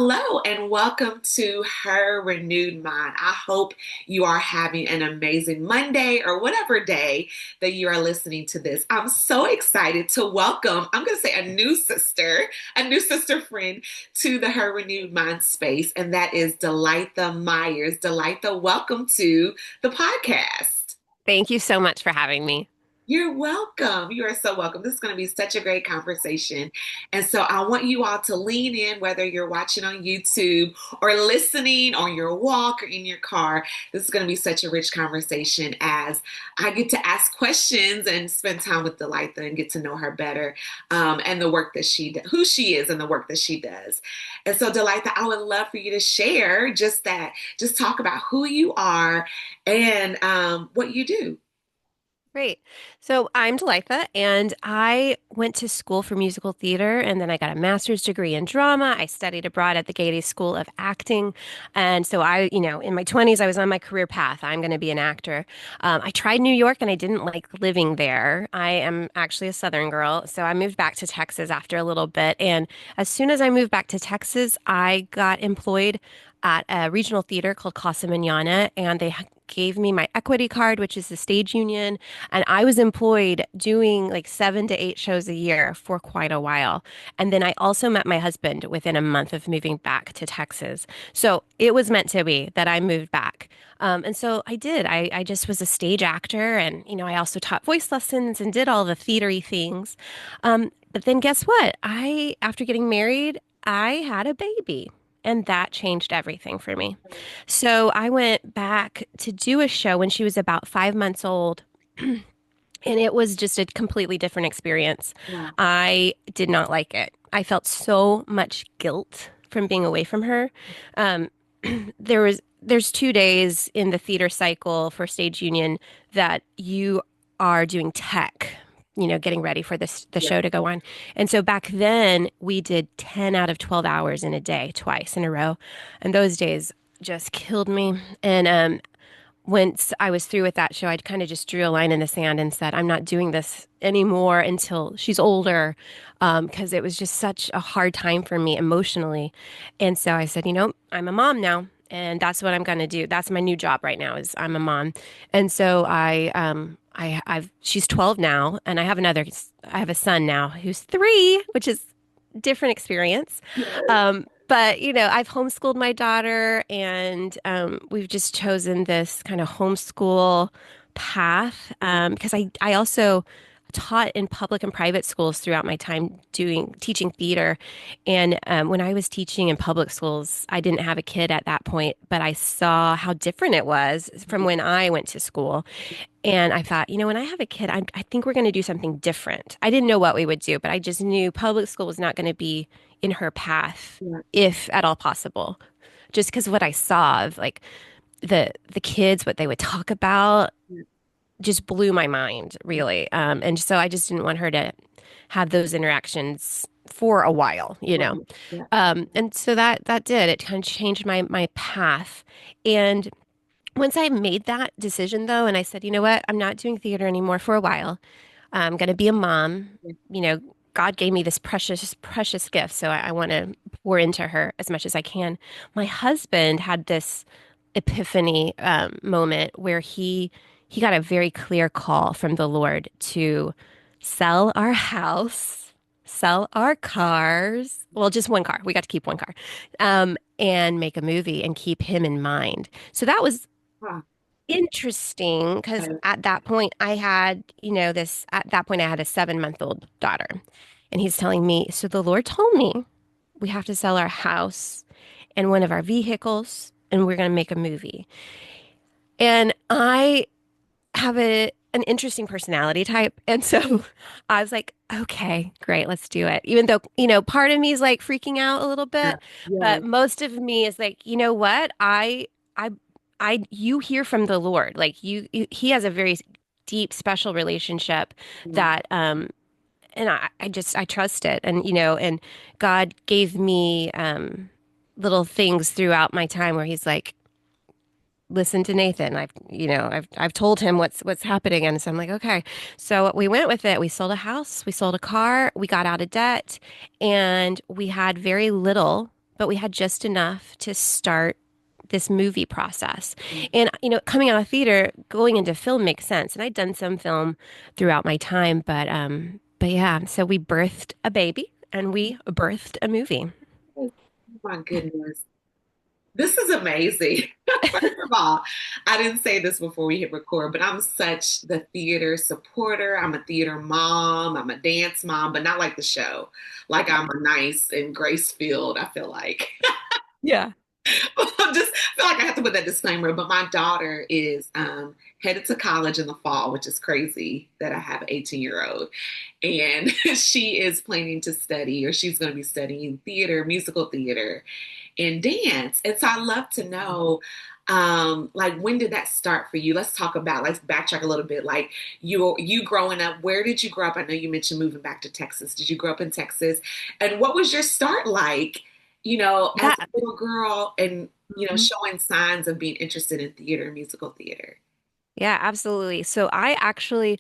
Hello and welcome to Her Renewed Mind. I hope you are having an amazing Monday or whatever day that you are listening to this. I'm so excited to welcome, I'm going to say a new sister friend to the Her Renewed Mind space, and that is LYTHA Myers. LYTHA, welcome to the podcast. Thank you so much for having me. You're welcome. You are so welcome. This is going to be such a great conversation. And so I want you all to lean in, whether you're watching on YouTube or listening on your walk or in your car. This is going to be such a rich conversation as I get to ask questions and spend time with Delightha and get to know her better, and the work that she does, who she is and the work that she does. And so Delightha, I would love for you to share just that, just talk about who you are and what you do. Great. So I'm Delitha, and I went to school for musical theater, and then I got a master's degree in drama. I studied abroad at the Gaiety School of Acting. And so in my 20s, I was on my career path. I'm going to be an actor. I tried New York, and I didn't like living there. I am actually a Southern girl, so I moved back to Texas after a little bit. And as soon as I moved back to Texas, I got employed at a regional theater called Casa Manana, and they gave me my equity card, which is the stage union. And I was employed doing like 7 to 8 shows a year for quite a while. And then I also met my husband within a month of moving back to Texas. So it was meant to be that I moved back. And so I did. I just was a stage actor. And, I also taught voice lessons and did all the theatery things. But then guess what? After getting married, I had a baby. And that changed everything for me. So I went back to do a show when she was about 5 months old. And it was just a completely different experience. Yeah. I did not like it. I felt so much guilt from being away from her. Um, there's 2 days in the theater cycle for stage union that you are doing tech, getting ready for the Yeah. show to go on. And so back then we did 10 out of 12 hours in a day, twice in a row. And those days just killed me. And once I was through with that show, I'd kind of just drew a line in the sand and said, I'm not doing this anymore until she's older, because it was just such a hard time for me emotionally. And so I said, I'm a mom now, and that's what I'm going to do. That's my new job right now is I'm a mom. And so she's 12 now, and I have a son now who's 3, which is different experience. But I've homeschooled my daughter, and we've just chosen this kind of homeschool path, because I also taught in public and private schools throughout my time teaching theater. And when I was teaching in public schools, I didn't have a kid at that point, but I saw how different it was from when I went to school. And I thought, when I have a kid, I think we're going to do something different. I didn't know what we would do, but I just knew public school was not going to be in her path, Yeah. if at all possible. Just because what I saw of like the kids, what they would talk about, just blew my mind, really. And so I just didn't want her to have those interactions for a while. Right. Yeah. And so that did it kind of changed my path. And once I made that decision, though, and I said, you know what, I'm not doing theater anymore for a while. I'm going to be a mom. You know, God gave me this precious, precious gift, so I want to pour into her as much as I can. My husband had this epiphany moment where he got a very clear call from the Lord to sell our house, sell our cars. Well, just one car. We got to keep one car, and make a movie and keep him in mind. So that was Huh. interesting because Okay. at that point I had, at that point I had a 7-month-old daughter. And he's telling me, so the Lord told me we have to sell our house and one of our vehicles and we're going to make a movie. And I have an interesting personality type. And so I was like, okay, great, let's do it. Even though, part of me is like freaking out a little Yeah. bit, Yeah. but most of me is like, you know what? You hear from the Lord. Like he has a very deep, special relationship Yeah. that, and I trust it. And, and God gave me, little things throughout my time where he's like, listen to Nathan. I've told him what's happening. And so I'm like, okay. So we went with it. We sold a house, we sold a car, we got out of debt, and we had very little but we had just enough to start this movie process. And, coming out of theater, going into film makes sense. And I'd done some film throughout my time, but yeah, so we birthed a baby and we birthed a movie. Oh my goodness. This is amazing. First of all, I didn't say this before we hit record, but I'm such the theater supporter. I'm a theater mom. I'm a dance mom, but not like the show. Like I'm a nice and grace filled, I feel like. Yeah. I just feel like I have to put that disclaimer. But my daughter is headed to college in the fall, which is crazy that I have an 18-year-old. And she is planning to study, or she's going to be studying theater, musical theater, and dance. And so I love to know, like, when did that start for you? Let's talk about, let's backtrack a little bit. Like, you growing up, where did you grow up? I know you mentioned moving back to Texas. Did you grow up in Texas? And what was your start like, as Yeah. a little girl and, Mhm. showing signs of being interested in theater, musical theater? Yeah, absolutely. So I actually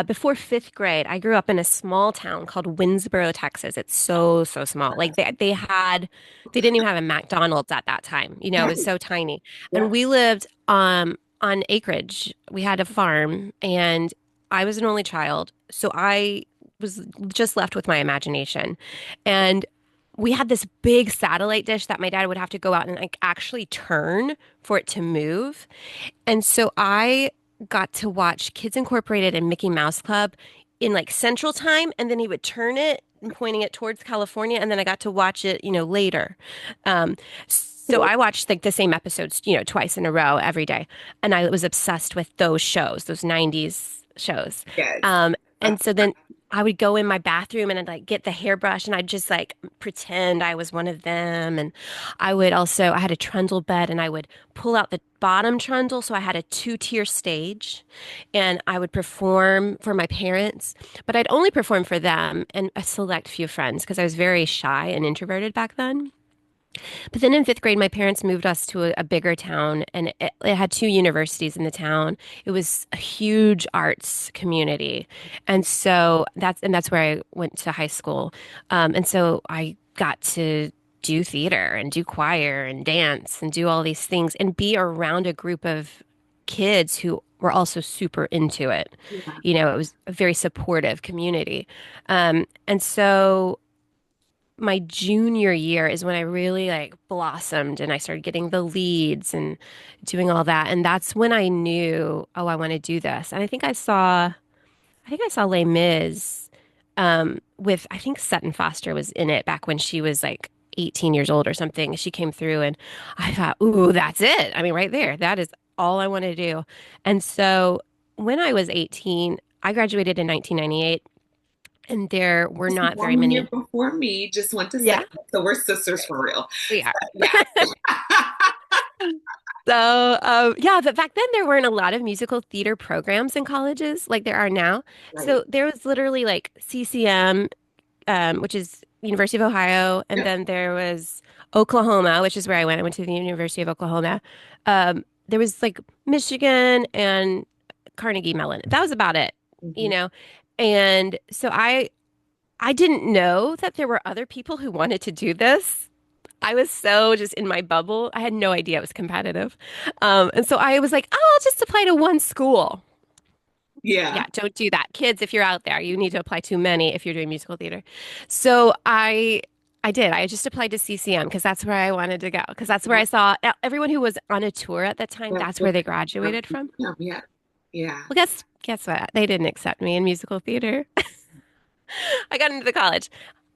before fifth grade, I grew up in a small town called Winsboro, Texas. It's so small. Like they didn't even have a McDonald's at that time. It was Right. so tiny. And Yep. we lived on acreage. We had a farm, and I was an only child, so I was just left with my imagination. And we had this big satellite dish that my dad would have to go out and like actually turn for it to move. And so I got to watch Kids Incorporated and Mickey Mouse Club in like Central Time, and then he would turn it and pointing it towards California, and then I got to watch it, later. So I watched like the same episodes, twice in a row every day, and I was obsessed with those shows, those '90s shows. Yes. And so then I would go in my bathroom and I'd like get the hairbrush and I'd just like pretend I was one of them. And I had a trundle bed and I would pull out the bottom trundle. So I had a two-tier stage and I would perform for my parents, but I'd only perform for them and a select few friends because I was very shy and introverted back then. But then in fifth grade, my parents moved us to a bigger town, and it had two universities in the town. It was a huge arts community, and so that's where I went to high school. And so I got to do theater and do choir and dance and do all these things and be around a group of kids who were also super into it. Yeah. It was a very supportive community. And so my junior year is when I really like blossomed and I started getting the leads and doing all that. And that's when I knew, oh, I want to do this. And I think I saw Les Mis with, I think Sutton Foster was in it back when she was like 18 years old or something. She came through and I thought, ooh, that's it. I mean, right there, that is all I want to do. And so when I was 18, I graduated in 1998 and there were Just not very 1 year many. before me, just want to say, Yeah, so we're sisters for real. we are. Yeah. So, yeah, but back then there weren't a lot of musical theater programs in colleges like there are now. Right. So there was literally like CCM, which is University of Ohio, and Yep. then there was Oklahoma, which is where I went. I went to the University of Oklahoma. There was like Michigan and Carnegie Mellon. That was about it, you Mhm. know. And so I didn't know that there were other people who wanted to do this. I was so just in my bubble. I had no idea it was competitive. And so I was like, oh, I'll just apply to one school. Yeah. Yeah, don't do that. Kids, if you're out there, you need to apply to many if you're doing musical theater. So I did. I just applied to CCM because that's where I wanted to go. Because that's where Yeah. I saw everyone who was on a tour at that time, That's that's what where they I graduated from. yeah. Yeah. Yeah. Well, guess what? They didn't accept me in musical theater. I got into the college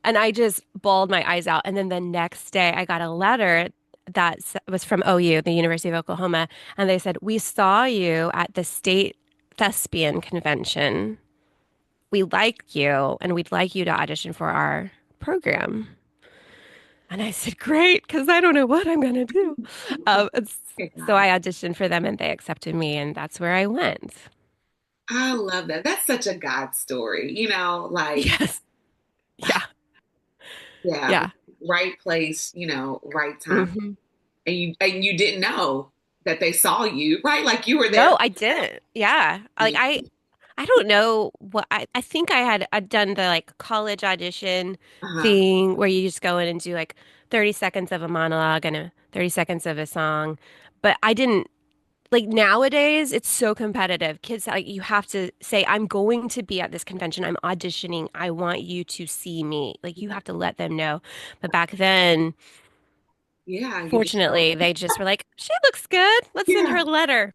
and I just bawled my eyes out. And then the next day, I got a letter that was from OU, the University of Oklahoma. And they said, we saw you at the state thespian convention. We like you and we'd like you to audition for our program. And I said, great, because I don't know what I'm going to do. Okay, So God. I auditioned for them and they accepted me, and that's where I went. I love that. That's such a God story, like, Yes. Yeah. yeah, Yeah. right place, right time. Hmm. And you didn't know that they saw you, right? Like you were there. No, I didn't. Yeah. Like Yeah. I don't know what I think I'd done the like college audition Uh-huh. thing where you just go in and do like 30 seconds of a monologue and 30 seconds of a song. But I didn't like nowadays it's so competitive. Kids like you have to say, I'm going to be at this convention. I'm auditioning. I want you to see me. Like you have to let them know. But back then, Yeah, you just go. fortunately, they just were like, she looks good. Let's send her Yeah, a letter.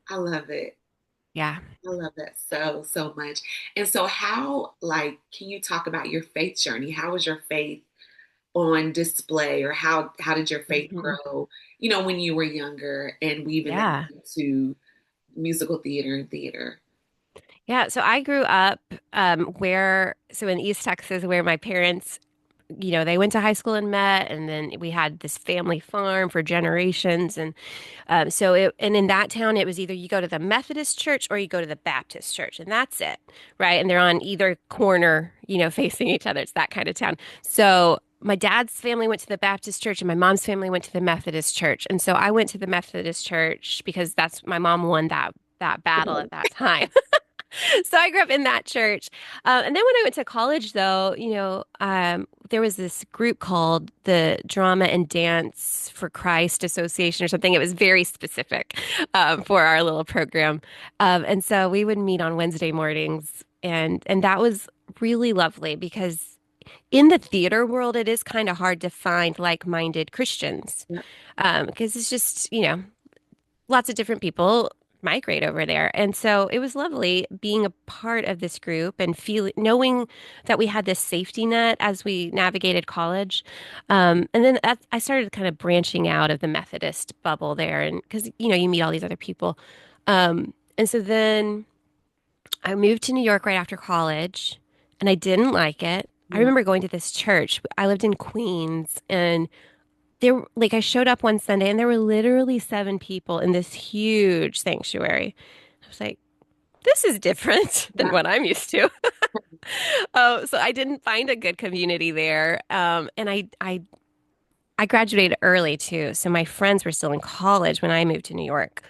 I love it. Yeah. I love that so, so much. And so how, like, can you talk about your faith journey? How was your faith on display, or how did your faith Mhm. grow, when you were younger and weaving that Yeah. into musical theater and theater? Yeah, so I grew up so in East Texas, where my parents, they went to high school and met, and then we had this family farm for generations, and and in that town, it was either you go to the Methodist church or you go to the Baptist church, and that's it, right? And they're on either corner, facing each other. It's that kind of town. So my dad's family went to the Baptist church, and my mom's family went to the Methodist church, and so I went to the Methodist church because that's my mom won that battle at that time. So I grew up in that church. And then when I went to college, though, there was this group called the Drama and Dance for Christ Association or something. It was very specific for our little program. And so we would meet on Wednesday mornings. And that was really lovely because in the theater world, it is kind of hard to find like-minded Christians Yeah. because it's just, lots of different people migrate over there. And so it was lovely being a part of this group and knowing that we had this safety net as we navigated college. And then I started kind of branching out of the Methodist bubble there. And because, you meet all these other people. And so then I moved to New York right after college and I didn't like it. I Mm. remember going to this church. I lived in Queens and I showed up one Sunday and there were literally 7 people in this huge sanctuary. I was like, this is different than Yeah. what I'm used to. Oh, so I didn't find a good community there. And I graduated early too. So my friends were still in college when I moved to New York.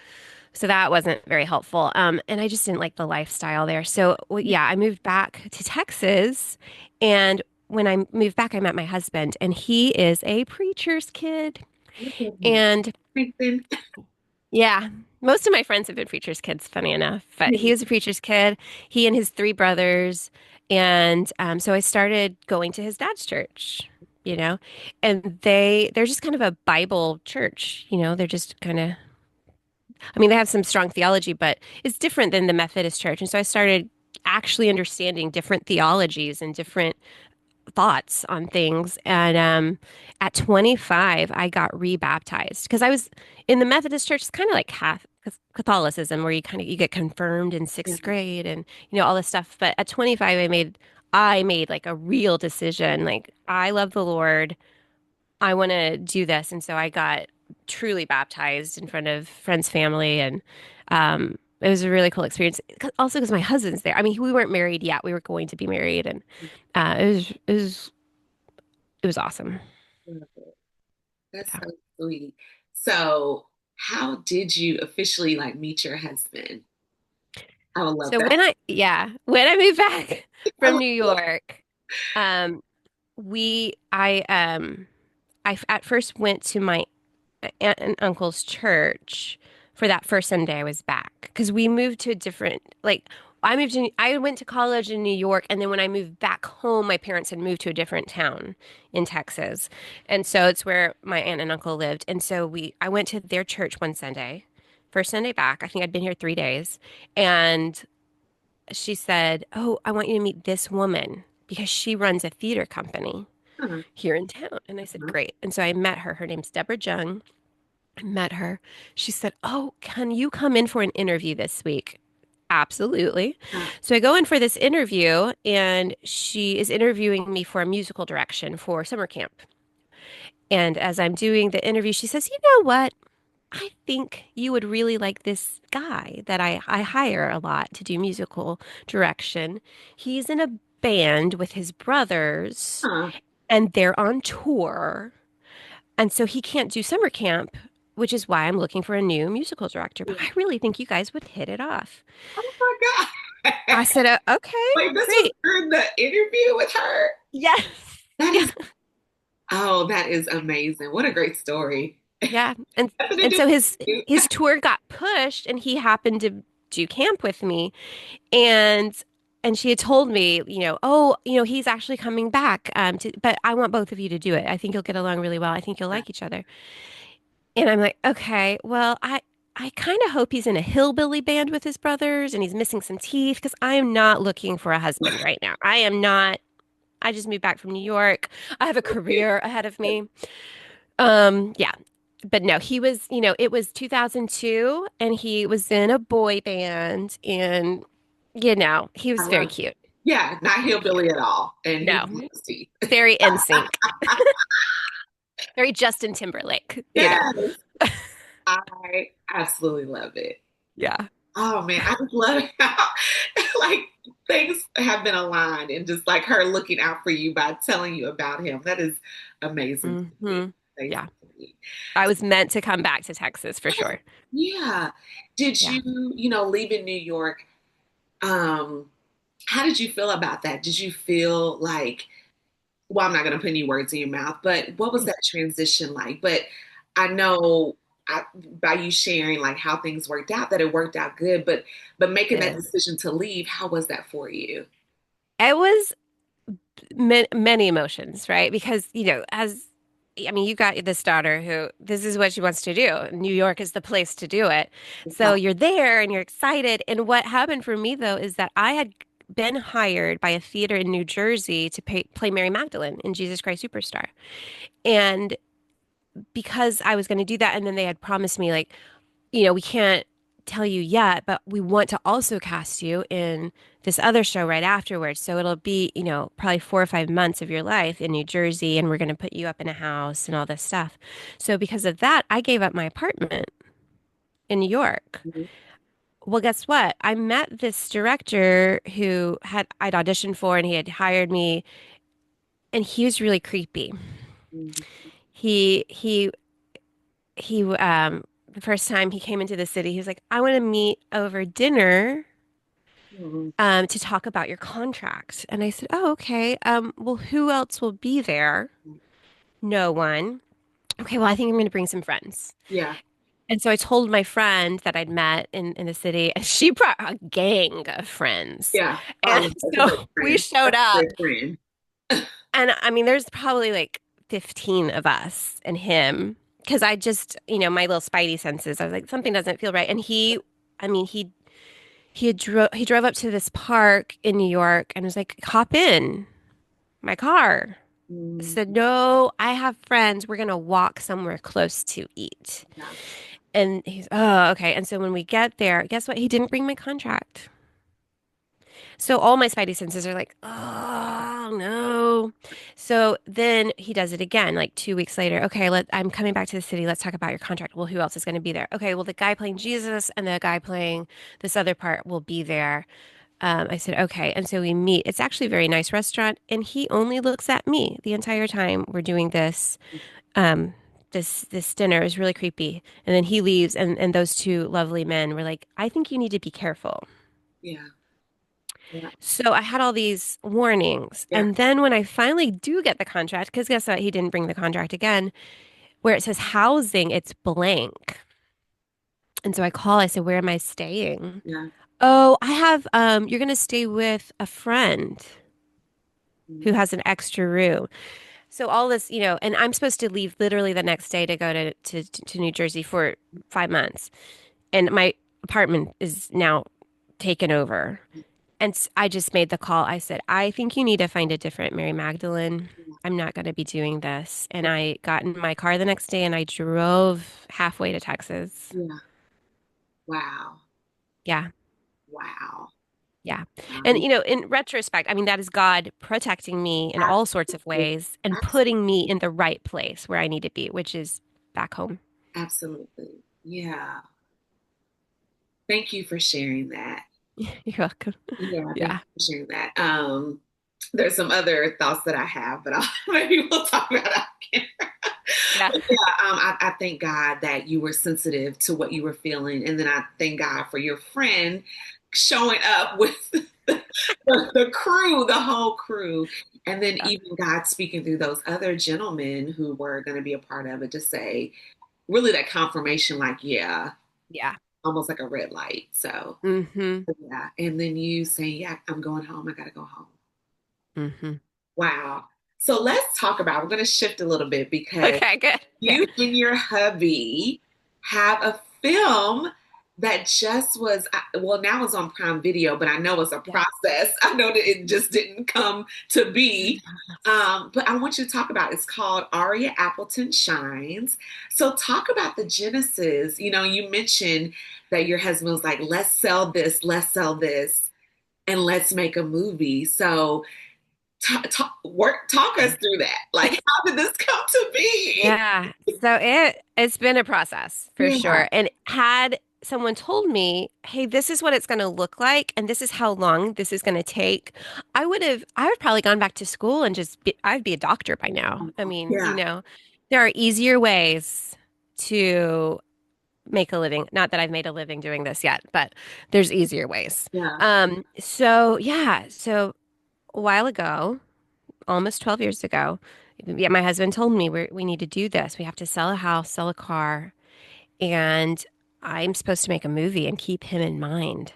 So that wasn't very helpful. And I just didn't like the lifestyle there. So, well, yeah, I moved back to Texas. And when I moved back, I met my husband, and he is a preacher's kid. Look at him. And Nathan. yeah, most of my friends have been preacher's kids, funny enough. But he was a preacher's kid, he and his 3 brothers. And so I started going to his dad's church, and they're just kind of a Bible church, they're just kind of, I mean, they have some strong theology, but it's different than the Methodist church. And so I started actually understanding different theologies and different thoughts on things. And at 25, I got rebaptized because I was in the Methodist church. It's kind of like Catholicism, where you get confirmed in Yeah. sixth grade and all this stuff. But at 25, I made like a real decision. Like I love the Lord. I want to do this, and so I got truly baptized in front of friends, family, and it was a really cool experience. Also, because my husband's there. I mean, we weren't married yet; we were going to be married, and it was awesome. Love it. That's Yeah. so sweet. So, how did you officially like meet your husband? I would love So that. when I moved back I from love New York, um, we I at first went to my aunt and uncle's church for that first Sunday I was back because we moved to a different I went to college in New York, and then when I moved back home, my parents had moved to a different town in Texas. And so it's where my aunt and uncle lived. And so I went to their church one Sunday, first Sunday back. I think I'd been here 3 days. And she said, "Oh, I want you to meet this woman because she runs a theater company uh-huh, here in town." And I said, uh-huh, "Great." And so I met her. Her name's Deborah Jung. I met her. She said, "Oh, can you come in for an interview this week?" Absolutely. uh-huh. So I go in for this interview, and she is interviewing me for a musical direction for summer camp. And as I'm doing the interview, she says, "You know what? I think you would really like this guy that I hire a lot to do musical direction. He's in a band with his brothers, Uh-huh. and they're on tour. And so he can't do summer camp, which is why I'm looking for a new musical director. But Yeah. I really think you guys would hit it off." Oh my God. I said, okay, Like this was great. during the interview with her. Yes. That Yeah. is, oh, that is amazing. What a great story. Yeah. And Nothing to and do so with his you. his tour got pushed and he happened to do camp with me. And she had told me, oh, he's actually coming back. But I want both of you to do it. I think you'll get along really well. I think you'll Yeah. like each other. And I'm like, okay, well, I kind of hope he's in a hillbilly band with his brothers and he's missing some teeth because I am not looking for a husband right now. I am not. I just moved back from New York. I have a career ahead of me. Yeah. But no, he was, it was 2002 and he was in a boy band and he I was very love it. cute. Yeah, not Very cute. hillbilly at all. And he No, was tea. very in sync. Very Justin Timberlake. Yes, I absolutely love it. Yeah. Oh man, I just love how like things have been aligned and just like her looking out for you by telling you about him. That is amazing to me. hmm Amazing Yeah. to me. I was meant to come back to Texas for Yes, sure. yeah. Did Yeah. you, leaving New York, um, how did you feel about that? Did you feel like, well, I'm not going to put any words in your mouth, but what was that transition like? But I know by you sharing like how things worked out, that it worked out good, but making It that is. decision to leave, how was that for you? It was many emotions, right? Because, I mean, you got this daughter who this is what she wants to do. New York is the place to do it. So you're there and you're excited. And what happened for me, though, is that I had been hired by a theater in New Jersey to play Mary Magdalene in Jesus Christ Superstar. And because I was going to do that, and then they had promised me, like, we can't tell you yet, but we want to also cast you in this other show right afterwards. So it'll be, probably 4 or 5 months of your life in New Jersey, and we're going to put you up in a house and all this stuff. So because of that, I gave up my apartment in New York. Mhm. Well, guess what? I met this director who I'd auditioned for, and he had hired me, and he was really creepy. Mhm. He the first time he came into the city, he was like, I want to meet over dinner Mhm. to talk about your contract. And I said, oh, okay. Well, who else will be there? No one. Okay, well, I think I'm going to bring some friends. Yeah, And so I told my friend that I'd met in the city, and she brought a gang of friends. yeah. Oh, I And love that's a so great we friend. showed That's a up, great friend. and I mean, there's probably like 15 of us and him. Because I just, my little spidey senses, I was like, something doesn't feel right. And I mean, he drove up to this park in New York and was like, hop in my car. I Mhm. said, no, I have friends. We're gonna walk somewhere close to eat. Yeah. And he's, oh, okay. And so when we get there, guess what? He didn't bring my contract. So all my spidey senses are like, oh no. So then he does it again, like 2 weeks later. Okay, I'm coming back to the city. Let's talk about your contract. Well, who else is going to be there? Okay, well, the guy playing Jesus and the guy playing this other part will be there. I said, okay. And so we meet. It's actually a very nice restaurant, and he only looks at me the entire time we're doing this. Um, this dinner is really creepy. And then he leaves, and those two lovely men were like, I think you need to be careful. Yeah. Yeah. So I had all these warnings. Yeah. And then when I finally do get the contract, because guess what? He didn't bring the contract again, where it says housing, it's blank. And so I call, I said, where am I staying? Yeah. Oh, you're going to stay with a friend Mhm. who has an extra room. So all this, and I'm supposed to leave literally the next day to go to New Jersey for 5 months. And my apartment is now taken over. And I just made the call. I said, I think you need to find a different Mary Magdalene. I'm not going to be doing this. And I got in my car the next day and I drove halfway to Texas. Yeah. Wow. Yeah. Wow. Yeah. And, Wow. in retrospect, I mean, that is God protecting me in all sorts of Absolutely. ways and putting me Absolutely. in the right place where I need to be, which is back home. Absolutely. Yeah. Thank you for sharing that. You're welcome. Yeah, thank you Yeah. for sharing that. There's some other thoughts that I have, but maybe we'll talk about it. Yeah. But yeah, I thank God that you were sensitive to what you were feeling, and then I thank God for your friend showing up with the crew, the whole crew. And then Yeah. even God speaking through those other gentlemen who were going to be a part of it to say, really that confirmation, like, yeah, Yeah. almost like a red light. So, Mm-hmm. yeah. And then you saying, yeah, I'm going home. I got to go home. Mm-hmm. Wow. So let's talk about, we're going to shift a little bit because Okay, good. Yeah. you and your hubby have a film that just was, well, now it's on Prime Video, but I know it's a Yeah. process. I know that it just didn't come to be. But I want you to talk about it's called Aria Appleton Shines. So talk about the genesis. You know, you mentioned that your husband was like, let's sell this, and let's make a movie. So talk us through that. Like, how did this come to be? Yeah. So it's been a process for Yeah, sure. And had someone told me, "Hey, this is what it's going to look like and this is how long this is going to take," I would probably gone back to school and I'd be a doctor by now. I mean, yeah, there are easier ways to make a living. Not that I've made a living doing this yet, but there's easier ways. yeah, So yeah, so a while ago, almost 12 years ago. Yeah, my husband told me we need to do this. We have to sell a house, sell a car, and I'm supposed to make a movie and keep him in mind.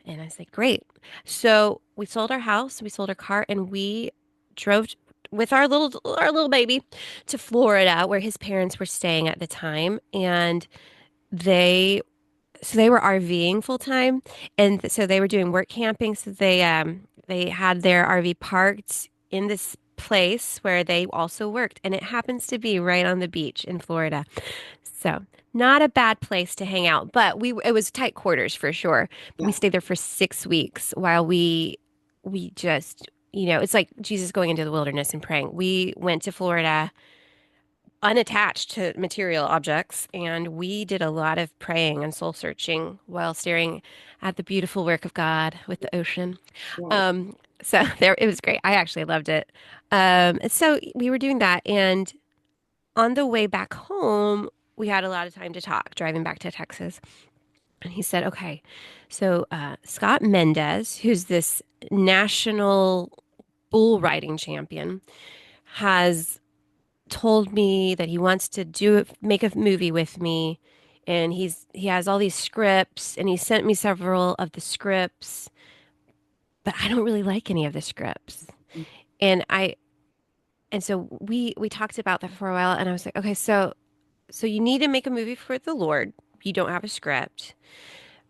And I said, great. So we sold our house, we sold our car, and we drove with our little baby to Florida, where his parents were staying at the time, and they they were RVing full time, and so they were doing work camping. So they had their RV parked in this place where they also worked, and it happens to be right on the beach in Florida. So not a bad place to hang out, but we it was tight quarters for sure. But we yeah, stayed there for 6 weeks while we just it's like Jesus going into the wilderness and praying. We went to Florida unattached to material objects, and we did a lot of praying and soul searching while staring at the beautiful work of God with the ocean. yeah, So there, it was great. I actually loved it. So we were doing that, and on the way back home, we had a lot of time to talk driving back to Texas. And he said, "Okay, so Scott Mendez, who's this national bull riding champion, has told me that he wants to make a movie with me, and he has all these scripts, and he sent me several of the scripts, but I don't really like any of the scripts." And I and so we talked about that for a while, and I was like, "Okay, so you need to make a movie for the Lord. You don't have a script."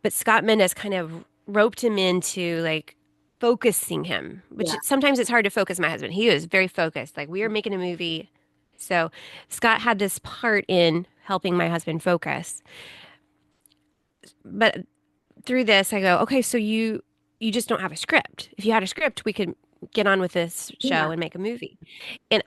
But Scott Mendez kind of roped him into like focusing him, which yeah, sometimes it's hard to focus my husband. He was very focused. Like we are making a movie. So Scott had this part in helping my husband focus. But through this, I go, okay, so you just don't have a script. If you had a script, we could get on with this yeah, show and make a movie. And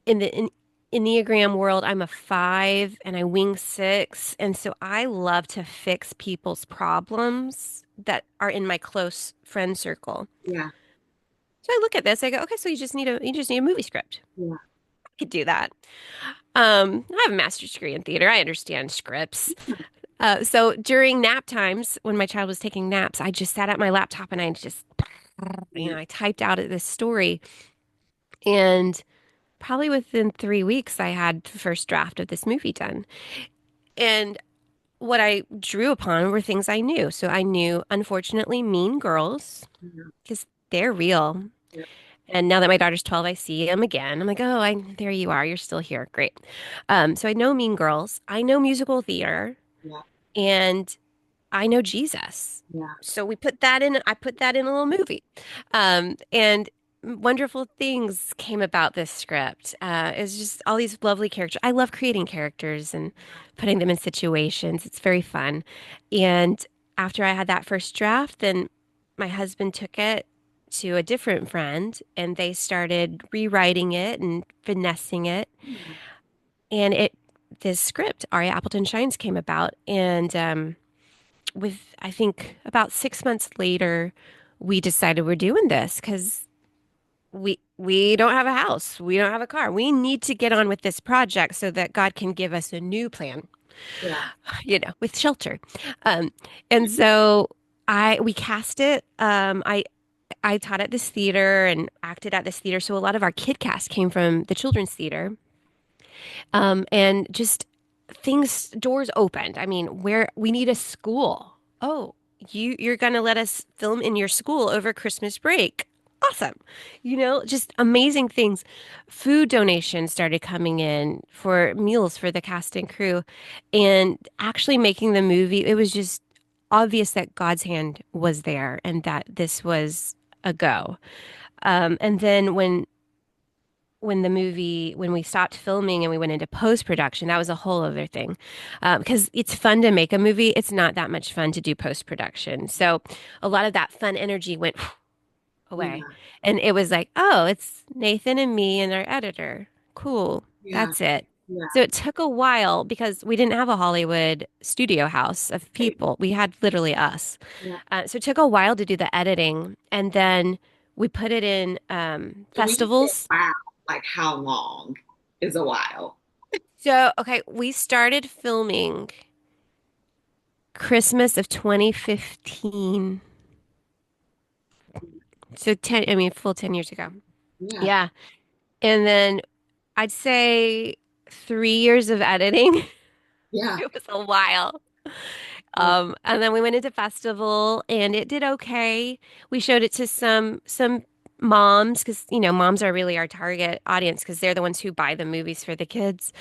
in the Enneagram world, I'm a 5 and I wing 6. And so I love to fix people's problems that are in my close friend circle. yeah, So I look at this, I go, okay, so you just need a movie script. yeah, I could do that. I have a master's degree in theater. I understand scripts. So during nap times, when my child was taking naps, I just sat at my laptop and I just, yeah, I typed out this story. And probably within 3 weeks, I had the first draft of this movie done. And what I drew upon were things I knew. So I knew, unfortunately, Mean Girls, yeah, because they're real. yeah, And now that my daughter's 12, I see them again. I'm like, oh, there you are. You're still here. Great. So I know Mean Girls. I know musical theater, yeah, and I know Jesus. yeah, So I put that in a little movie. And wonderful things came about this script. It's just all these lovely characters. I love creating characters and putting them in situations. It's very fun. And after I had that first draft, then my husband took it to a different friend and they started rewriting it and finessing it. And this script, Aria Appleton Shines, came about. And with I think about 6 months later, we decided we're doing this because we don't have a house, we don't have a car. We need to get on with this project so that God can give us a new plan, yeah, with shelter. Um, and so We cast it. I taught at this theater and acted at this theater, so a lot of our kid cast came from the children's theater. And just things, doors opened. I mean, where we need a school. Oh, you're gonna let us film in your school over Christmas break. Awesome. Just amazing things. Food donations started coming in for meals for the cast and crew. And actually making the movie, it was just obvious that God's hand was there and that this was a go. And then when we stopped filming and we went into post production, that was a whole other thing. Because it's fun to make a movie, it's not that much fun to do post production. So a lot of that fun energy went away, Yeah. and it was like, oh, it's Nathan and me and our editor. Cool, Yeah. that's it. Yeah. So it took a while because we didn't have a Hollywood studio house of Right. people. We had literally us. Yeah. So it took a while to do the editing, and then we put it in So when you say festivals. wow, like how long is a while? So, okay, we started filming Christmas of 2015. So 10, I mean, full 10 years ago. Yeah. Yeah. And then I'd say 3 years of editing. Yeah. It was a while. Yeah. And then we went into festival and it did okay. We showed it to some moms because moms are really our target audience because they're the ones who buy the movies for the kids.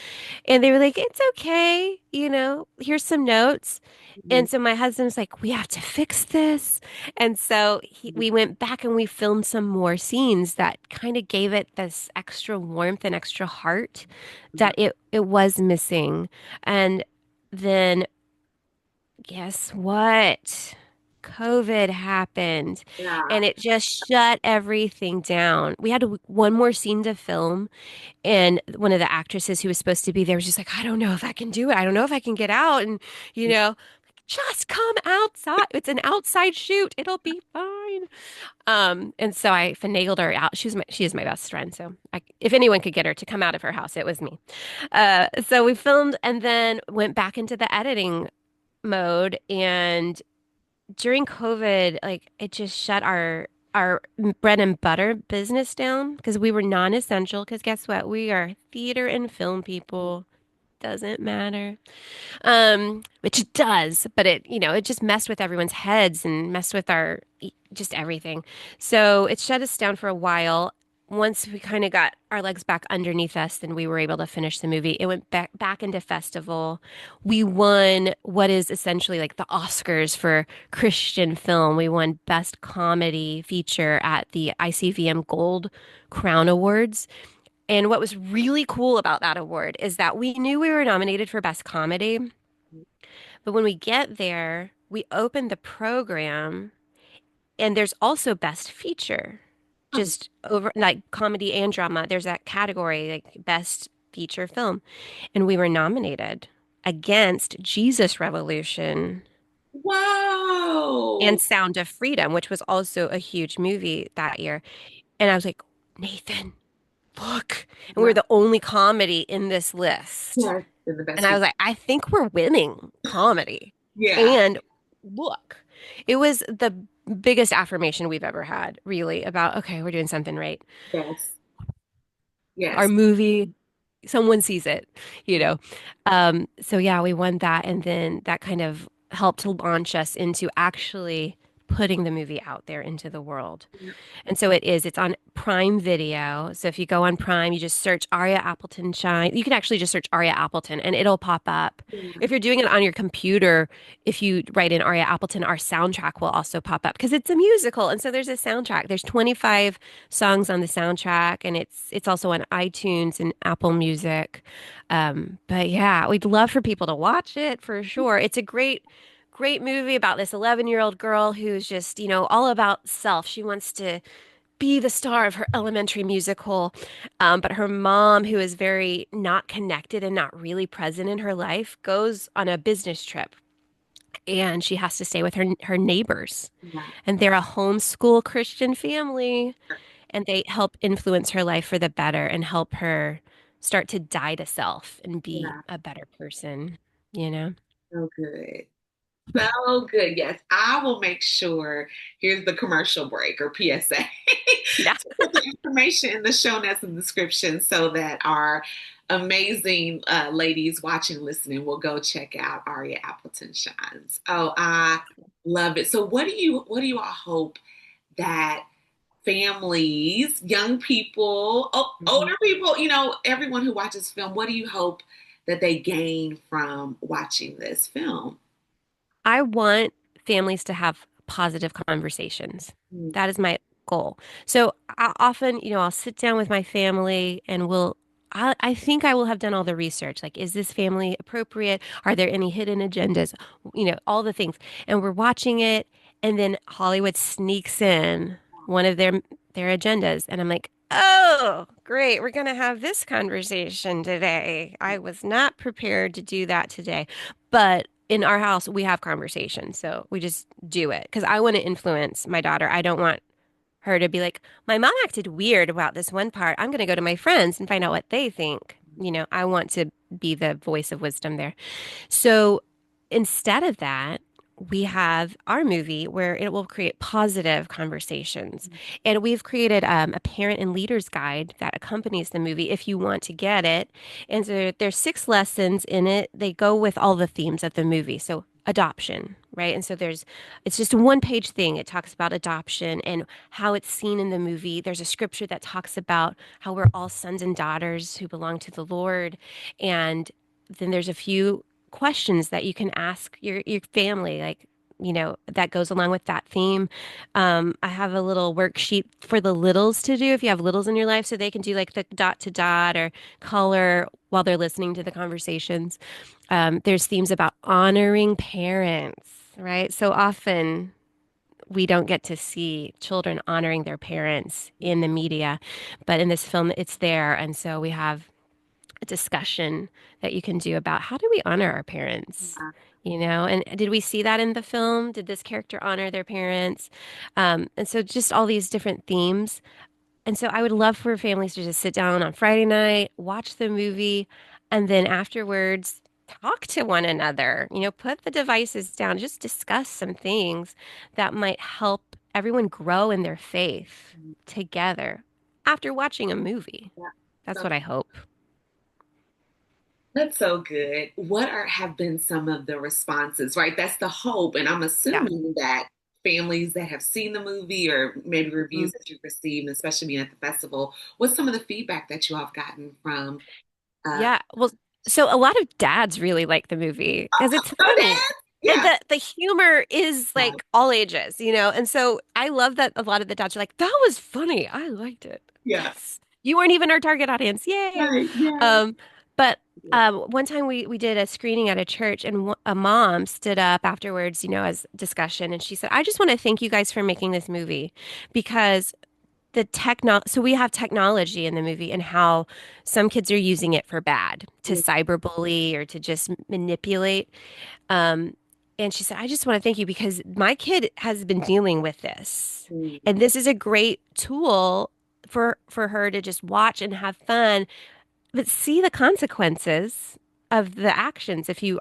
And they were like, it's okay, here's some notes. Mhm. And so my husband's like, we have to fix this. And so Mhm. we went back and we filmed some more scenes that kind of gave it this extra warmth and extra heart Mhm. that it was missing. And then guess what? COVID happened Yeah. and it just shut everything down. We had one more scene to film, and one of the actresses who was supposed to be there was just like, I don't know if I can do it. I don't know if I can get out. And, you know, just come outside. It's an outside shoot. It'll be fine. And so I finagled her out. She is my best friend. So if anyone could get her to come out of her house, it was me. So we filmed and then went back into the editing mode. And during COVID, like it just shut our bread and butter business down because we were non-essential. Because guess what? We are theater and film people. Doesn't matter. Which it does, but it just messed with everyone's heads and messed with our just everything. So it shut us down for a while. Once we kind of got our legs back underneath us, then we were able to finish the movie. It went back into festival. We won what is essentially like the Oscars for Christian film. We won Best Comedy Feature at the ICVM Gold Crown Awards. And what was really cool about that award is that we knew we were nominated for Best Comedy, but when we get there, we open the program and there's also Best Feature, just over like comedy and drama. There's that category, like Best Feature Film. And we were nominated against Jesus Revolution Wow. and Sound of Freedom, which was also a huge movie that year. And I was like, Nathan, look. And we were Yeah. the only comedy in this list. Yeah. They're the And best I was feature. like, I think we're winning comedy. Yeah. And look, it was the biggest affirmation we've ever had, really, about, okay, we're doing something right. Yes. Our Yes. movie, someone sees it. So yeah, we won that. And then that kind of helped to launch us into actually putting the movie out there into the world. Yeah. And so it's on Prime Video. So if you go on Prime, you just search Aria Appleton Shine. You can actually just search Aria Appleton and it'll pop up. Yeah. If you're doing it on your computer, if you write in Aria Appleton, our soundtrack will also pop up because it's a musical. And so there's a soundtrack. There's 25 songs on the soundtrack and it's also on iTunes and Apple Music. But yeah, we'd love for people to watch it for sure. It's a great movie about this 11-year-old girl who's just, all about self. She wants to be the star of her elementary musical. But her mom, who is very not connected and not really present in her life, goes on a business trip and she has to stay with her neighbors. Yeah. And they're a homeschool Christian family and they help influence her life for the better and help her start to die to self and be Yeah. a better person, you know? So good. So good. Yes, I will make sure. Here's the commercial break or PSA Yeah. to put the information in the show notes and description so that our amazing ladies watching and listening will go check out Aria Appleton Shines. Oh, I love it. So what do you all hope that families, young people, older Mhm. people, everyone who watches film, what do you hope that they gain from watching this film? I want families to have positive conversations. Mm, That is my goal. So I often, I'll sit down with my family and I think I will have done all the research. Like, is this family appropriate? Are there any hidden agendas? All the things. And we're watching it, and then Hollywood sneaks in one of their agendas, and I'm like, oh, great, we're gonna have this conversation today. I was not prepared to do that today. But in our house, we have conversations. So we just do it because I want to influence my daughter. I don't want her to be like, my mom acted weird about this one part. I'm going to go to my friends and find out what they think. I want to be the voice of wisdom there. So instead of that, we have our movie where it will create positive conversations. And we've created a parent and leaders guide that accompanies the movie if you want to get it. And so there's 6 lessons in it. They go with all the themes of the movie. So adoption, right? And so it's just a one-page thing. It talks about adoption and how it's seen in the movie. There's a scripture that talks about how we're all sons and daughters who belong to the Lord. And then there's a few questions that you can ask your family, like, that goes along with that theme. I have a little worksheet for the littles to do if you have littles in your life, so they can do like the dot to dot or color while they're listening to the conversations. There's themes about honoring parents, right? So often we don't get to see children honoring their parents in the media, but in this film, it's there. And so we have a discussion that you can do about how do we honor our parents? And did we see that in the film? Did this character honor their parents? And so just all these different themes. And so I would love for families to just sit down on Friday night, watch the movie, and then afterwards talk to one another. Put the devices down, just discuss some things that might help everyone grow in their faith together after watching a movie. yeah. That's So what I hope. that's so good. What have been some of the responses, right? That's the hope. And I'm Yeah. assuming that families that have seen the movie or maybe reviews Mhm. that you've received, especially being at the festival, what's some of the feedback that you all have gotten from uh Yeah. Well, so a lot of dads really like the movie because it's oh funny. dad? And Yeah. the humor is Right. like all ages. And so I love that a lot of the dads are like, that was funny. I liked it. Yeah. Yes. You weren't even our target audience. Yay. Right. Yeah. Um, but one time we did a screening at a church and a mom stood up afterwards, as discussion, and she said, I just want to thank you guys for making this movie because so we have technology in the movie and how some kids are using it for bad to Yeah. cyberbully or to just manipulate. Um, and she said, I just want to thank you because my kid has been dealing with this. Mm, And this is a great tool for her to just watch and have fun, but see the consequences of the actions if you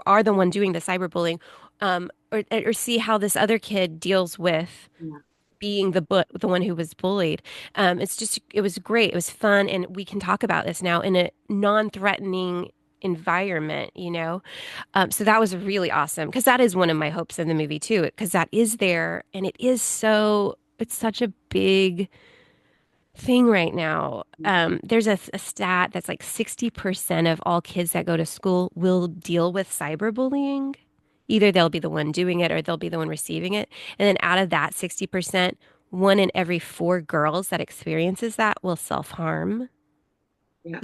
are the one doing the cyberbullying, or see how this other kid deals with yeah. being the one who was bullied. It was great. It was fun, and we can talk about this now in a non-threatening environment. So that was really awesome because that is one of my hopes in the movie too, because that is there, and it's such a big thing right now. There's a stat that's like 60% of all kids that go to school will deal with cyberbullying. Either they'll be the one doing it or they'll be the one receiving it. And then out of that 60%, one in every 4 girls that experiences that will self-harm. Yeah.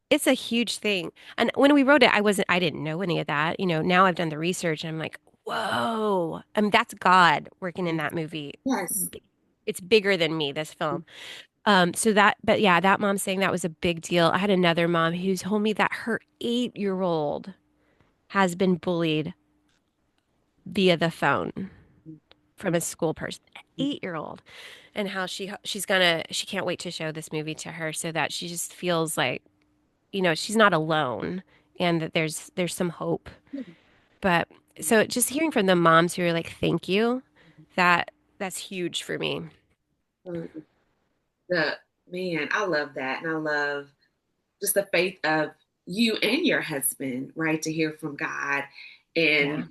It's a huge thing. And when we wrote it, I didn't know any of that. Now I've done the research and I'm like, whoa. I mean, that's God working in that movie. Yes. It's bigger than me, this film. But yeah, that mom saying that was a big deal. I had another mom who told me that her 8-year-old has been bullied via the phone from a school person. 8-year-old, and how she can't wait to show this movie to her so that she just feels like, she's not alone and that there's some hope. But so just hearing from the moms who are like, thank you, that that's huge for me. Mm, the man, I love that. And I love just the faith of you and your husband, right? To hear from God Yeah. and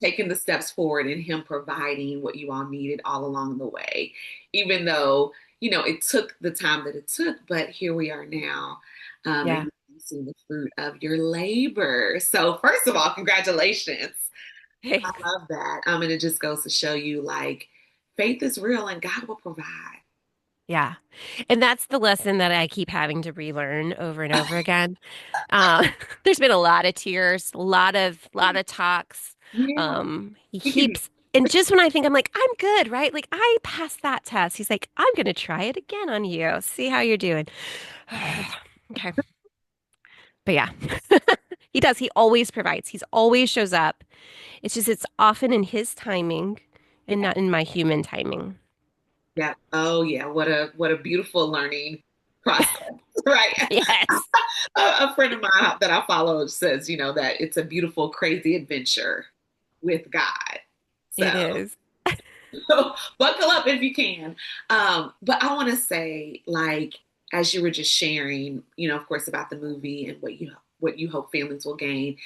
taking the steps forward and him providing what you all needed all along the way, even though, it took the time that it took, but here we are now. Yeah. And you've seen the fruit of your labor. So first of all, congratulations. I Thanks. love that. And it just goes to show you like faith is real and God will provide. Yeah. And that's the lesson that I keep having to relearn over and over again. Uh, there's been a lot of tears, a lot of talks. Yeah. He He can, keeps, and just when I think I'm like, I'm good, right? Like I passed that test. He's like, I'm gonna try it again on you. See how you're doing. Okay. But yeah, he does. He always provides. He's always shows up. It's just it's often in his timing and yeah. not in my human timing. Yeah. Oh yeah. What a beautiful learning process. Right. Yes, A friend of mine that I follow says, that it's a beautiful, crazy adventure with God. it So is. buckle up if you can. But I want to say, like, as you were just sharing, of course, about the movie and what you hope families will gain,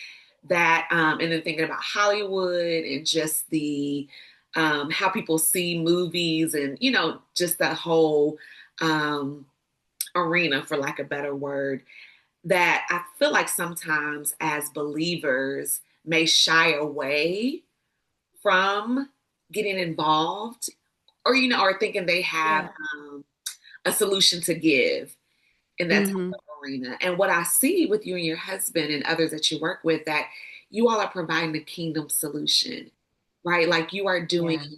that and then thinking about Hollywood and just the how people see movies and just the whole um, arena, for lack of a better word, that I feel like sometimes as believers may shy away from getting involved or or thinking they have Yeah. a solution to give in that type Hmm. of arena. And what I see with you and your husband and others that you work with, that you all are providing a kingdom solution, right? Like you are doing, Yeah.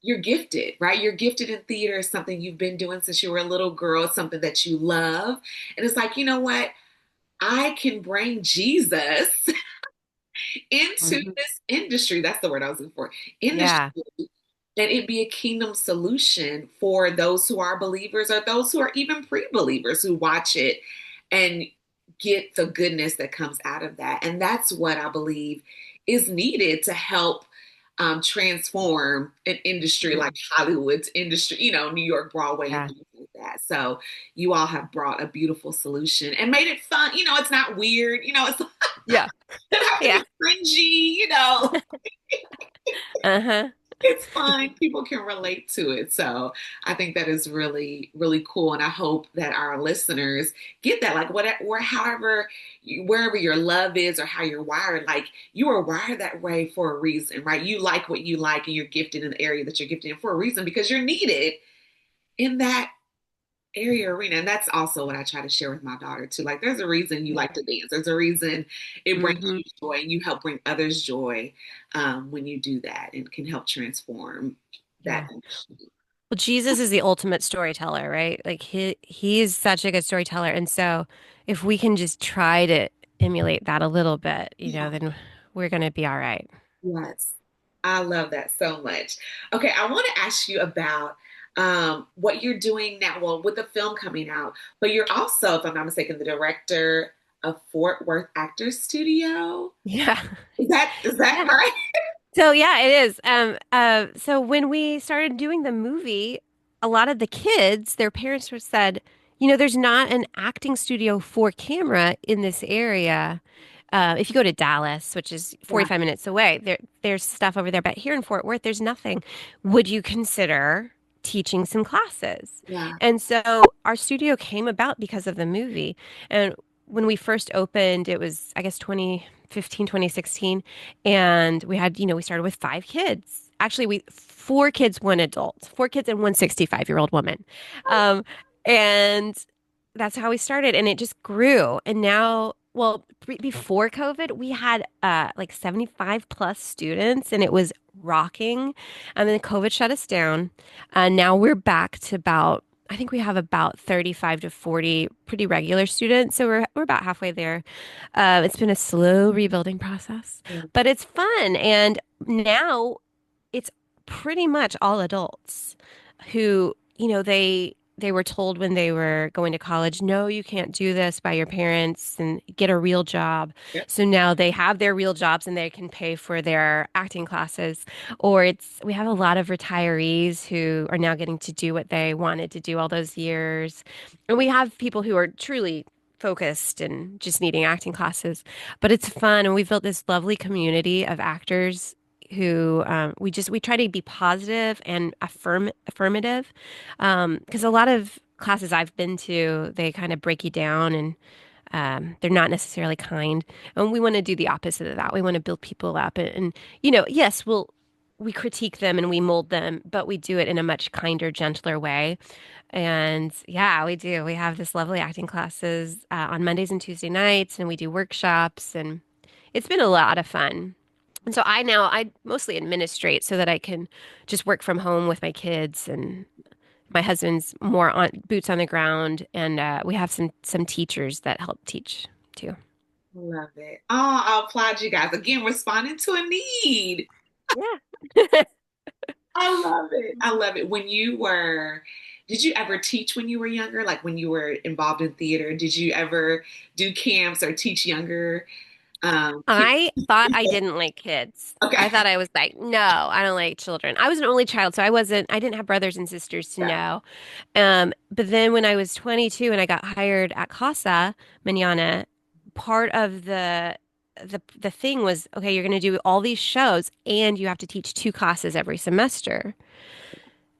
you're gifted, right? You're gifted in theater. It's something you've been doing since you were a little girl. It's something that you love. And it's like, you know what? I can bring Jesus into Hmm. this industry. That's the word I was looking for. Industry. Yeah. And it be a kingdom solution for those who are believers or those who are even pre-believers who watch it and get the goodness that comes out of that. And that's what I believe is needed to help transform an industry like Mhm. Hollywood's industry, New York Broadway and Yeah. things like that. So you all have brought a beautiful solution and made it fun. It's not weird. It's Yeah. it have to Yeah. be cringy. Uh-huh. It's fine. People can relate to it. So I think that is really, really cool. And I hope that our listeners get that. Like however, wherever your love is or how you're wired, like you are wired that way for a reason, right? You like what you like and you're gifted in the area that you're gifted in for a reason because you're needed in that area arena. And that's also what I try to share with my daughter too. Like there's a reason you like Yeah. to dance. There's a reason it brings Hmm. you joy and you help bring others joy when you do that and can help transform that Yeah. industry. Well, Jesus is the ultimate storyteller, right? Like he's such a good storyteller. And so if we can just try to emulate that a little bit, Yeah. then we're gonna be all right. Yes. I love that so much. Okay, I want to ask you about what you're doing now. Well, with the film coming out, but you're also, if I'm not mistaken, the director of Fort Worth Actors Studio. Yeah. Is that Yeah. right? So yeah, it is. So when we started doing the movie, a lot of the kids, their parents were said, there's not an acting studio for camera in this area. If you go to Dallas, which is Yeah. 45 minutes away, there's stuff over there. But here in Fort Worth, there's nothing. Would you consider teaching some classes? Yeah. And so our studio came about because of the movie. And when we first opened, it was, I guess, 2015, 2016. And we had, we started with 5 kids. Actually, we 4 kids, 1 adult, 4 kids and one 65-year-old woman. Um, and that's how we started. And it just grew. And now, well, before COVID, we had like 75 plus students and it was rocking. And then COVID shut us down. And now we're back to about, I think we have about 35 to 40 pretty regular students. So we're about halfway there. It's been a slow rebuilding process, Yeah. but it's fun. And now it's pretty much all adults who, they were told when they were going to college, no, you can't do this by your parents and get a real job. Yep. So now they have their real jobs and they can pay for their acting classes. Or we have a lot of retirees who are now getting to do what they wanted to do all those years. And we have people who are truly focused and just needing acting classes. But it's fun. And we've built this lovely community of actors who we try to be positive and affirmative because a lot of classes I've been to, they kind of break you down and they're not necessarily kind. And we want to do the opposite of that. We want to build people up yes, we critique them and we mold them, but we do it in a much kinder, gentler way. And yeah, we do. We have this lovely acting classes on Mondays and Tuesday nights, and we do workshops, and it's been a lot of fun. And so I mostly administrate so that I can just work from home with my kids and my husband's more on boots on the ground, and we have some teachers that help teach too. Love it. Oh, I applaud you guys again, responding to a need. Yeah. I love it. I love it. Did you ever teach when you were younger? Like when you were involved in theater, did you ever do camps or teach younger kids? I thought I didn't like kids. I Okay. thought I was like, no, I don't like children. I was an only child, so I didn't have brothers and sisters to Yeah. know. But then when I was 22 and I got hired at Casa Manana, part of the thing was, okay, you're going to do all these shows and you have to teach two classes every semester.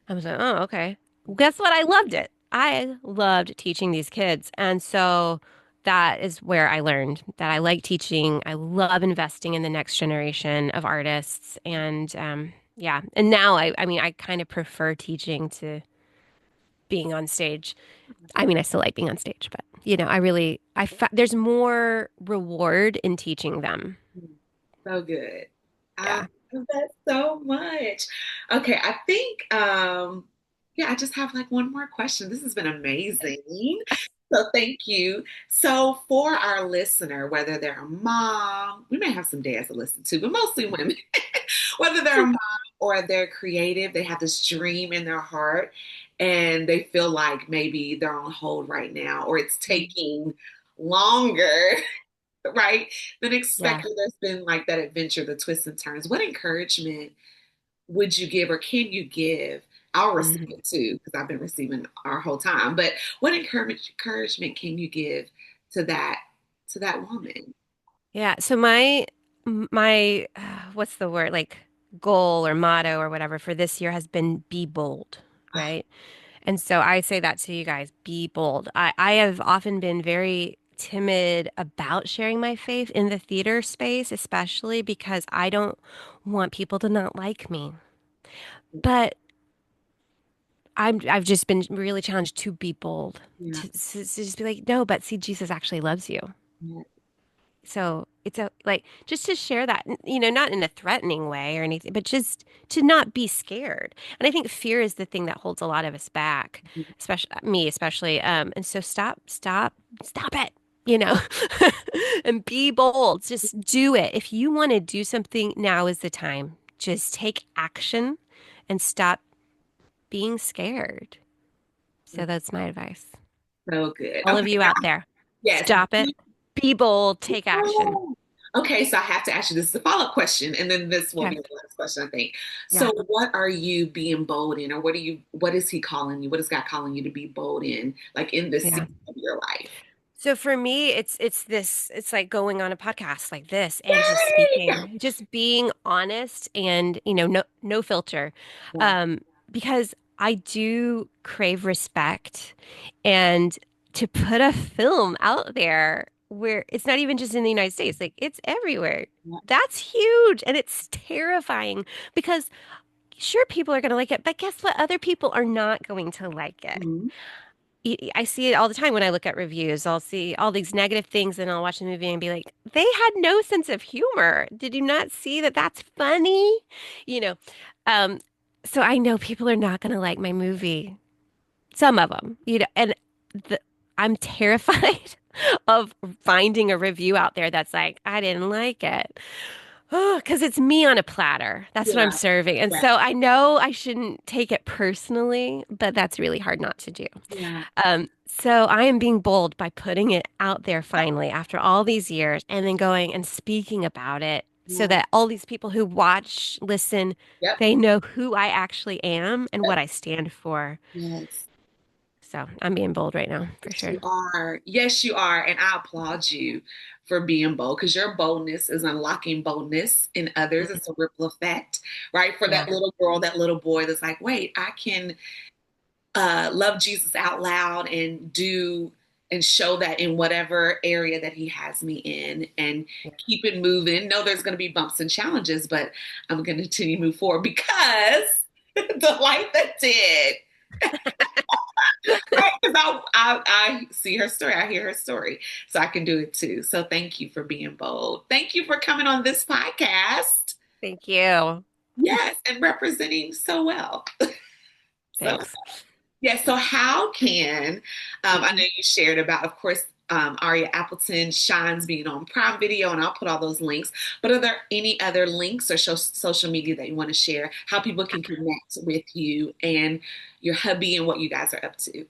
I was like, oh, okay. Well, guess what? I loved it. I loved teaching these kids. And so that is where I learned that I like teaching. I love investing in the next generation of artists. And yeah. And now I mean, I kind of prefer teaching to being on stage. I mean, I still like being on stage, but there's more reward in teaching them. So good. I Yeah. love that so much. Okay, I think yeah, I just have like one more question. This has been amazing. So thank you. So for our listener, whether they're a mom, we may have some dads to listen to, but mostly women, whether they're a mom or they're creative, they have this dream in their heart and they feel like maybe they're on hold right now or it's taking longer, right, than Yeah. expected. There's been like that adventure, the twists and turns. What encouragement would you give or can you give? I'll receive Mhm. it too because I've been receiving our whole time. But what encouragement can you give to that woman? Yeah. So my what's the word? Like goal or motto or whatever for this year has been be bold, right? And so I say that to you guys, be bold. I have often been very timid about sharing my faith in the theater space, especially because I don't want people to not like me. But I've just been really challenged to be bold, Yeah. to just be like, no, but see, Jesus actually loves you. Yeah. So it's like just to share that, not in a threatening way or anything, but just to not be scared. And I think fear is the thing that holds a lot of us back, especially me, especially. And so stop it, you know, and be bold. Just do it. If you want to do something, now is the time. Just take action and stop being scared. So that's my advice. So good. All Okay. of you out there, Yes. stop it, be bold, take action. Okay, so I have to ask you this is a follow-up question, and then this will Okay. be the last question, I think. Yeah. So what are you being bold in, or what is he calling you? What is God calling you to be bold in, like in this Yeah. season of your life? So for me, it's like going on a podcast like this and just Yay! speaking, just being honest and no filter, Yeah. um, because I do crave respect and to put a film out there where it's not even just in the United States, like it's everywhere. Yeah. That's huge and it's terrifying because sure people are going to like it, but guess what? Other people are not going to like it. Mhm. I see it all the time when I look at reviews. I'll see all these negative things and I'll watch the movie and be like, they had no sense of humor. Did you not see that that's funny? You know, um, so I know people are not going to like my movie. Some of them, and the, I'm terrified of finding a review out there that's like, I didn't like it. Oh, because it's me on a platter. That's what I'm Yeah. serving. And Yeah. so I know I shouldn't take it personally, but that's really hard not to do. Yeah. So I am being bold by putting it out there finally after all these years and then going and speaking about it so Yeah. that all these people who watch, listen, Yep. they know who I actually am and Yep. what I stand for. Yes. So I'm being bold right now for Yes, sure. you are. Yes, you are. And I applaud you for being bold because your boldness is unlocking boldness in others. Mhm. It's a ripple effect, right? For that Yeah. little girl, that little boy that's like, wait, I can love Jesus out loud and do and show that in whatever area that he has me in and Yeah. keep it moving. No, there's going to be bumps and challenges, but I'm going to continue to move forward because the life that did. Right? Because I see her story, I hear her story, so I can do it too. So thank you for being bold. Thank you for coming on this podcast. Thank you. Yes, and representing so well. So Thanks. yeah, so how can I know Mhm. you shared about, of course, Aria Appleton Shines being on Prime Video, and I'll put all those links. But are there any other links or social media that you want to share? How people can connect with you and your hubby and what you guys are up to?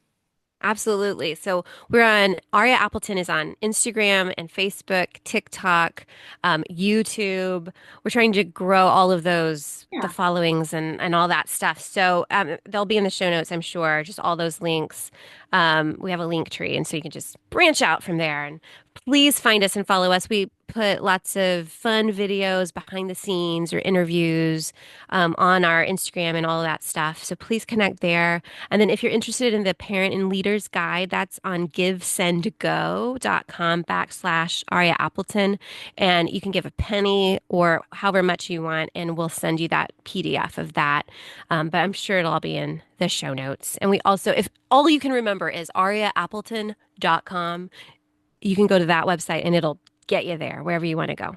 Absolutely. So we're on, Aria Appleton is on Instagram and Facebook, TikTok, YouTube. We're trying to grow all of those, the Yeah. followings and all that stuff. So they'll be in the show notes, I'm sure, just all those links. We have a link tree, and so you can just branch out from there. And please find us and follow us. We put lots of fun videos behind the scenes or interviews on our Instagram and all of that stuff. So please connect there. And then if you're interested in the Parent and Leaders Guide, that's on givesendgo.com/Aria Appleton. And you can give a penny or however much you want, and we'll send you that PDF of that. But I'm sure it'll all be in the show notes. And we also, if all you can remember is ariaappleton.com, you can go to that website and it'll get you there wherever you want to go.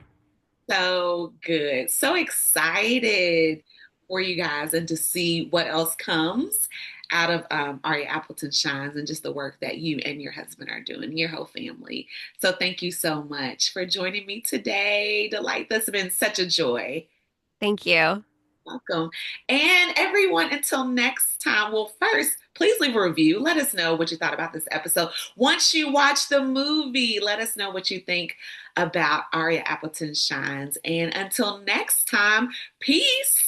So good. So excited for you guys and to see what else comes out of Aria Appleton Shines and just the work that you and your husband are doing, your whole family. So thank you so much for joining me today. Delight, this has been such a joy. Thank you. Welcome. And everyone, until next time, well, first, please leave a review. Let us know what you thought about this episode. Once you watch the movie, let us know what you think about Aria Appleton Shines. And until next time, peace.